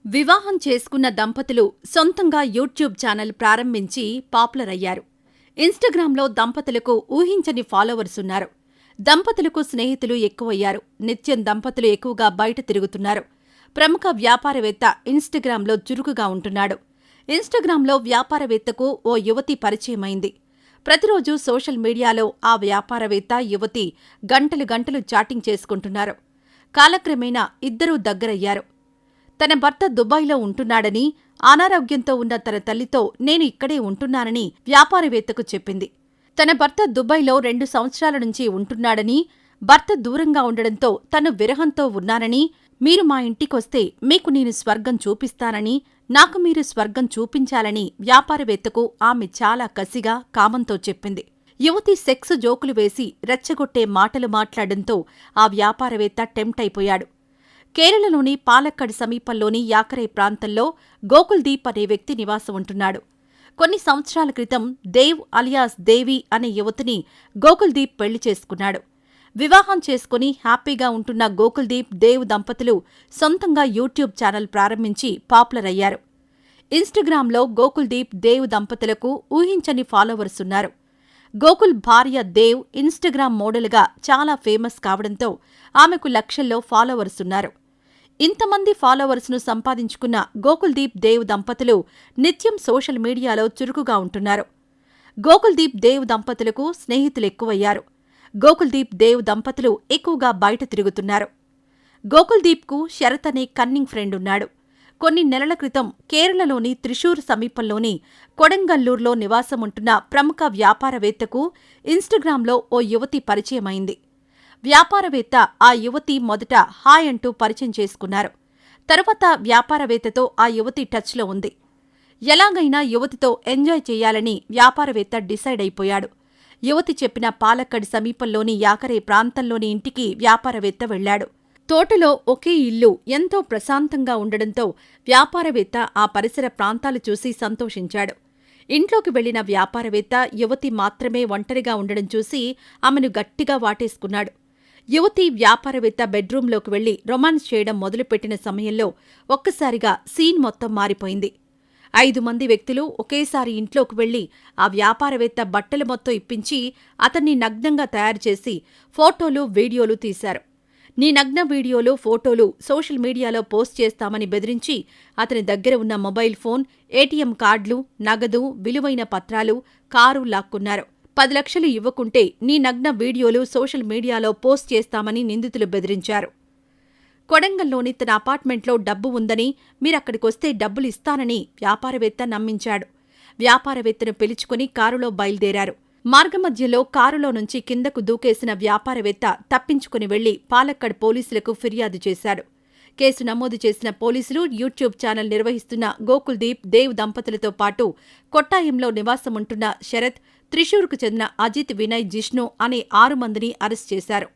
వివాహం చేసుకున్న దంపతులు సొంతంగా యూట్యూబ్ ఛానల్ ప్రారంభించి పాపులర్ అయ్యారు. ఇన్స్టాగ్రామ్లో దంపతులకు ఊహించని ఫాలోవర్స్ ఉన్నారు. దంపతులకు స్నేహితులు ఎక్కువయ్యారు. నిత్యం దంపతులు ఎక్కువగా బయట తిరుగుతున్నారు. ప్రముఖ వ్యాపారవేత్త ఇన్స్టాగ్రామ్లో చురుకుగా ఉంటున్నాడు. ఇన్స్టాగ్రామ్లో వ్యాపారవేత్తకు ఓ యువతి పరిచయమైంది. ప్రతిరోజు సోషల్ మీడియాలో ఆ వ్యాపారవేత్త, యువతి గంటలు గంటలు చాటింగ్ చేసుకుంటున్నారు. కాలక్రమేణా ఇద్దరూ దగ్గరయ్యారు. తన భర్త దుబాయ్లో ఉంటున్నాడని, అనారోగ్యంతో ఉన్న తన తల్లితో నేను ఇక్కడే ఉంటున్నానని వ్యాపారవేత్తకు చెప్పింది. తన భర్త దుబాయ్లో 2 సంవత్సరాల నుంచి ఉంటున్నాడని, భర్త దూరంగా ఉండడంతో తను విరహంతో ఉన్నానని, మీరు మా ఇంటికొస్తే మీకు నేను స్వర్గం చూపిస్తానని, నాకు మీరు స్వర్గం చూపించాలని వ్యాపారవేత్తకు ఆమె చాలా కసిగా, కామంతో చెప్పింది. యువతి సెక్స్ జోకులు వేసి రెచ్చగొట్టే మాటలు మాట్లాడడంతో ఆ వ్యాపారవేత్త టెంప్ట్ అయిపోయాడు. కేరళలోని పాలక్కడ్ సమీపంలోని యాకరై ప్రాంతంలో గోకుల్దీప్ అనే వ్యక్తి నివాసం ఉంటున్నాడు. కొన్ని సంవత్సరాల క్రితం దేవ్ అలియాస్ దేవి అనే యువతిని గోకుల్దీప్ పెళ్లి చేసుకున్నాడు. వివాహం చేసుకుని హ్యాపీగా ఉంటున్న గోకుల్దీప్, దేవ్ దంపతులు సొంతంగా యూట్యూబ్ ఛానల్ ప్రారంభించి పాపులర్ అయ్యారు. ఇన్స్టాగ్రామ్లో గోకుల్దీప్, దేవ్ దంపతులకు ఊహించని ఫాలోవర్స్ ఉన్నారు. గోకుల్ భార్య దేవ్ ఇన్స్టాగ్రామ్ మోడల్గా చాలా ఫేమస్ కావడంతో ఆమెకు లక్షల్లో ఫాలోవర్స్ ఉన్నారు. ఇంతమంది ఫాలోవర్స్ను సంపాదించుకున్న గోకుల్దీప్, దేవ్ దంపతులు నిత్యం సోషల్ మీడియాలో చురుకుగా ఉంటున్నారు. గోకుల్దీప్, దేవ్ దంపతులకు స్నేహితులెక్కువయ్యారు. గోకుల్దీప్, దేవ్ దంపతులు ఎక్కువగా బయట తిరుగుతున్నారు. గోకుల్దీప్కు శరత్ అనే కన్నింగ్ ఫ్రెండ్ ఉన్నాడు. కొన్ని నెలల క్రితం కేరళలోని త్రిశూర్ సమీపంలోని కొడంగల్లూర్లో నివాసముంటున్న ప్రముఖ వ్యాపారవేత్తకు ఇన్స్టాగ్రామ్లో ఓ యువతి పరిచయమైంది. వ్యాపారవేత్త ఆ యువతి మొదట హాయ్ అంటూ పరిచయం చేసుకున్నారు. తరువాత వ్యాపారవేత్తతో ఆ యువతి టచ్లో ఉంది. ఎలాగైనా యువతితో ఎంజాయ్ చేయాలని వ్యాపారవేత్త డిసైడ్ అయిపోయాడు. యువతి చెప్పిన పాలక్కడ్ సమీపంలోని యాకరే ప్రాంతంలోని ఇంటికి వ్యాపారవేత్త వెళ్లాడు. తోటలో ఒకే ఇల్లు ఎంతో ప్రశాంతంగా ఉండడంతో వ్యాపారవేత్త ఆ పరిసర ప్రాంతాలు చూసి సంతోషించాడు. ఇంట్లోకి వెళ్లిన వ్యాపారవేత్త యువతి మాత్రమే ఒంటరిగా ఉండడం చూసి ఆమెను గట్టిగా వాటేసుకున్నాడు. యువతి వ్యాపారవేత్త బెడ్రూంలోకి వెళ్లి రొమాన్స్ చేయడం మొదలుపెట్టిన సమయంలో ఒక్కసారిగా సీన్ మొత్తం మారిపోయింది. 5 మంది వ్యక్తులు ఒకేసారి ఇంట్లోకి వెళ్లి ఆ వ్యాపారవేత్త బట్టలు మొత్తం ఇప్పించి అతన్ని నగ్నంగా తయారుచేసి ఫోటోలు, వీడియోలు తీశారు. నీ నగ్న వీడియోలు, ఫోటోలు సోషల్ మీడియాలో పోస్ట్ చేస్తామని బెదిరించి అతని దగ్గర ఉన్న మొబైల్ ఫోన్, ఏటీఎం కార్డులు, నగదు, విలువైన పత్రాలు, కారు లాక్కున్నారు. 10 లక్షలు ఇవ్వకుంటే నీ నగ్న వీడియోలు సోషల్ మీడియాలో పోస్ట్ చేస్తామని నిందితులు బెదిరించారు. కొడంగల్లోని తన అపార్ట్మెంట్లో డబ్బు ఉందని, మీరక్కడికొస్తే డబ్బులిస్తానని వ్యాపారవేత్త నమ్మించాడు. వ్యాపారవేత్తను పిలుచుకుని కారులో బయలుదేరారు. మార్గమధ్యలో కారులో నుంచి కిందకు దూకేసిన వ్యాపారవేత్త తప్పించుకుని వెళ్లి పాలక్కడ్ పోలీసులకు ఫిర్యాదు చేశాడు. కేసు నమోదు చేసిన పోలీసులు యూట్యూబ్ ఛానల్ నిర్వహిస్తున్న గోకుల్దీప్, దేవ్ దంపతులతో పాటు కొట్టాయంలో నివాసముంటున్న శరత్, త్రిశూర్కు చెందిన అజిత్, వినయ్, జిష్ణు అనే 6 మందిని అరెస్ట్ చేశారు.